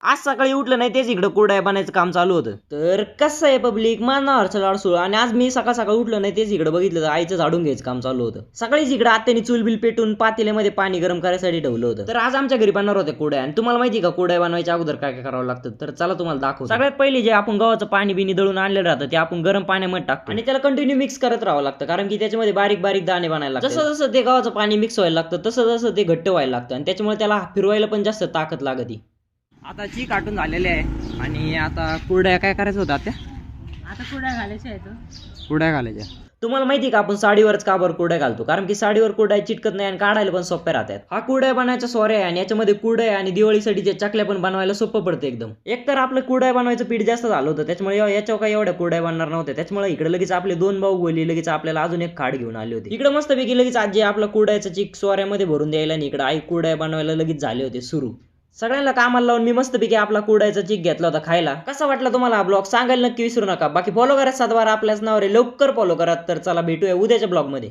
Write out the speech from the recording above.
आज सकाळी उठलं नाही तेच इकडं कुरडया बनायचं काम चालू होतं. तर कसं आहे पब्लिक, माझं नाव हर्षल अडसूळ आणि आज मी सकाळ सकाळ उठलं नाही तेच इकडं बघितलं तर आईचं झाडून घ्यायचं काम चालू होतं. सकाळीच इकडं आत्याने चूल बिल पेटून पातेल्यामध्ये पाणी गरम करायसाठी ठेवलं होतं. तर आज आमच्या घरी बनणार होत्या कुरडया आणि तुम्हाला माहिती का कुरडया बनवायच्या अगोदर काय काय करावं लागतं, तर चला तुम्हाला दाखवतो. सगळ्यात पहिले जे आपण गव्हाचं पाणी बिनी दळून आणलेलं राहतं ते आपण गरम पाण्यामध्ये टाकतो आणि त्याला कंटिन्यू मिक्स करत राहावं लागतं, कारण की त्याच्यामध्ये बारीक बारीक दाणे बनायला लागतात. जसं जसं ते गव्हाचं पाणी मिक्स व्हायला लागतं तसं तसं ते घट्ट व्हायला लागतं आणि त्याच्यामुळे त्याला फिरवायला पण जास्त ताकद लागते. आता चीक काटून झालेले आहे आणि आता कुरड्या काय करायचं होतं त्या आता कुरड्या घालायच्या आहेत. कुरड्या घालायच्या. तुम्हाला माहिती का आपण साडीवरच का बरं कुरड्या घालतो, कारण की साडीवर कुरड्या चिटकत नाही आणि काढायला पण सोप्या राहतात. हा कुरड्या बनवायचा सोऱ्या आहे आणि याच्यामध्ये कुरड्या आणि दिवाळीसाठीच्या चकल्या पण बनवायला सोपं पडतं एकदम. एक तर आपलं कुरड्या बनवायचं पीठ जास्त झालं होतं त्याच्यामुळे याच्यावर काही एवढ्या कुरड्या बनणार नव्हत्या, त्याच्यामुळे इकडे लगेच आपले 2 भाऊ बोलले, लगेच आपल्याला अजून एक खाड घेऊन आले होते. इकडे मस्तपैकी लगेच आजी आपला कुरड्याचा चिक सोऱ्यामध्ये भरून द्यायला आणि इकडे आई कुरड्या बनवायला लगेच झाले होते सुरू. सगळ्यांना कामाला लावून मी मस्तपैकी आपला कुरड्याचा चिक घेतला होता खायला. कसा वाटला तुम्हाला हा ब्लॉग सांगायला नक्की विसरू नका. बाकी फॉलो करा 7 आपल्याच नावावर लवकर फॉलो करा. तर चला भेटूया उद्याच्या ब्लॉग मध्ये.